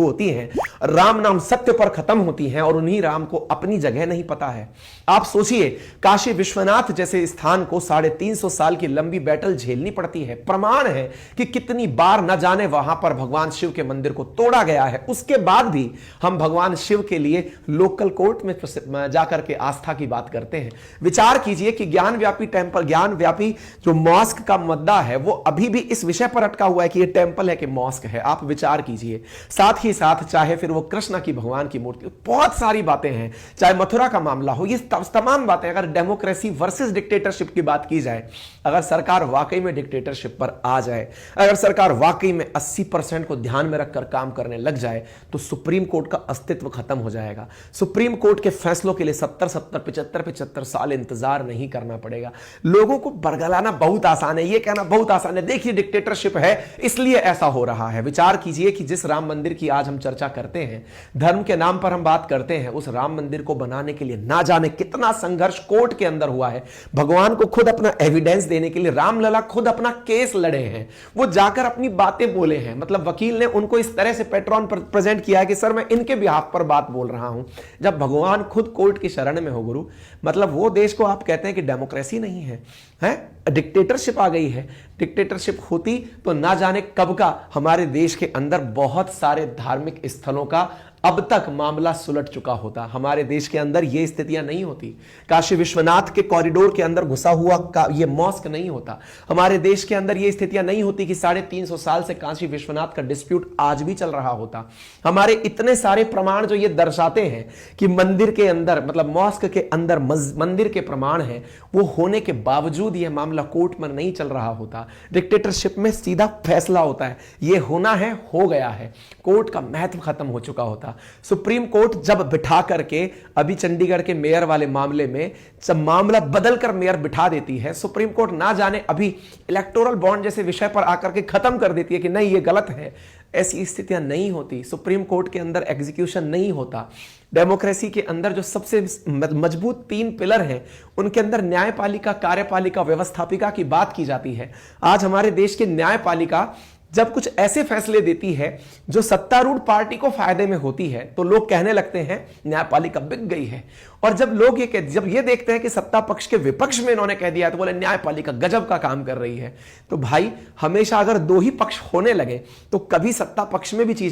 होती हैं, राम नाम सत्य पर खत्म होती हैं और उन्हीं राम को अपनी जगह नहीं पता है। आप सोचिए, काशी विश्वनाथ जैसे स्थान को 350 साल की लंबी बैटल झेलनी पड़ती है। प्रमाण है कि कितनी बार न जाने वहां पर भगवान शिव के मंदिर को तोड़ा गया है, उसके बाद भी हम भगवान शिव के लिए लोकल कोर्ट में जाकर के आस्था की बात करते हैं। विचार कीजिए कि ज्ञानव्यापी टेंपल, ज्ञानव्यापी जो मॉस्क का मुद्दा है वो अभी भी इस विषय पर अटका हुआ है कि ये टेंपल है कि मॉस्क है। आप विचार कीजिए। साथ ही साथ चाहे फिर वो कृष्ण की भगवान की मूर्ति, बहुत सारी बातें हैं, चाहे मथुरा का मामला हो, ये तमाम बातें। अगर डेमोक्रेसी वर्सेस डिक्टेटरशिप की बात की जाए, अगर सरकार वाकई में डिक्टेटरशिप पर आ जाए, अगर सरकार वाकई में 80% को ध्यान में रखकर काम करने लग जाए, तो सुप्रीम कोर्ट का अस्तित्व खत्म हो जाएगा। सुप्रीम कोर्ट के फैसलों के लिए 75 साल इंतजार नहीं करना पड़ेगा। लोगों को बरगलाना बहुत आसान है, ये कहना बहुत आसान है, देखिए डिक्टेटरशिप है इसलिए ऐसा हो रहा है। विचार कीजिए कि जिस राम मंदिर की आज हम चर्चा करते हैं, धर्म के नाम पर हम बात करते हैं, उस राम मंदिर को बनाने के लिए ना जाने कितना संघर्ष कोर्ट के अंदर हुआ है। भगवान को खुद अपना एविडेंस देने के लिए रामलला खुद अपना केस लड़े हैं, वो जाकर अपनी बातें बोले हैं। मतलब वकील ने उनको इस तरह से पेट्रॉन प्रेजेंट किया है कि सर मैं इनके बिहाफ पर बात बोल रहा हूं। जब भगवान खुद कोर्ट की शरण में हो गुरु, मतलब वो देश को आप कहते हैं कि डेमोक्रेसी नहीं है, डिक्टेटरशिप आ गई है। डिक्टेटरशिप होती तो ना जाने कब का हमारे देश के अंदर बहुत सारे धार्मिक स्थलों का अब तक मामला सुलट चुका होता। हमारे देश के अंदर ये स्थितियां नहीं होती। काशी विश्वनाथ के कॉरिडोर के अंदर घुसा हुआ ये मॉस्क नहीं होता। हमारे देश के अंदर ये स्थितियां नहीं होती कि 350 साल से काशी विश्वनाथ का डिस्प्यूट आज भी चल रहा होता। हमारे इतने सारे प्रमाण जो ये दर्शाते हैं कि मंदिर के अंदर, मतलब मॉस्क के अंदर मंदिर के प्रमाण हैं, वो होने के बावजूद यह मामला कोर्ट में नहीं चल रहा होता। डिक्टेटरशिप में सीधा फैसला होता है, ये होना है, हो गया है, कोर्ट का महत्व खत्म हो चुका होता। सुप्रीम कोर्ट जब बिठा करके, अभी चंडीगढ़ के मेयर वाले मामले में जब मामला बदलकर मेयर बिठा देती है, सुप्रीम कोर्ट ना जाने अभी इलेक्टोरल बॉन्ड जैसे विषय पर आकर के खत्म कर देती है कि नहीं ये गलत है। ऐसी स्थितियां नहीं होती। सुप्रीम कोर्ट के अंदर एग्जीक्यूशन नहीं होता। डेमोक्रेसी के अंदर जो सबसे मजबूत 3 पिलर हैं, उनके अंदर न्यायपालिका, कार्यपालिका, व्यवस्थापिका की बात की जाती है। आज हमारे देश की न्यायपालिका जब कुछ ऐसे फैसले देती है जो सत्तारूढ़ पार्टी को फायदे में होती है, तो लोग कहने लगते हैं न्यायपालिका बिक गई है। और जब लोग जब ये देखते हैं कि सत्ता पक्ष के विपक्ष में इन्होंने कह दिया है, तो बोले न्यायपालिका गजब का काम कर रही है। तो भाई, हमेशा अगर 2 ही पक्ष होने लगे तो कभी सत्ता पक्ष में भी चीजें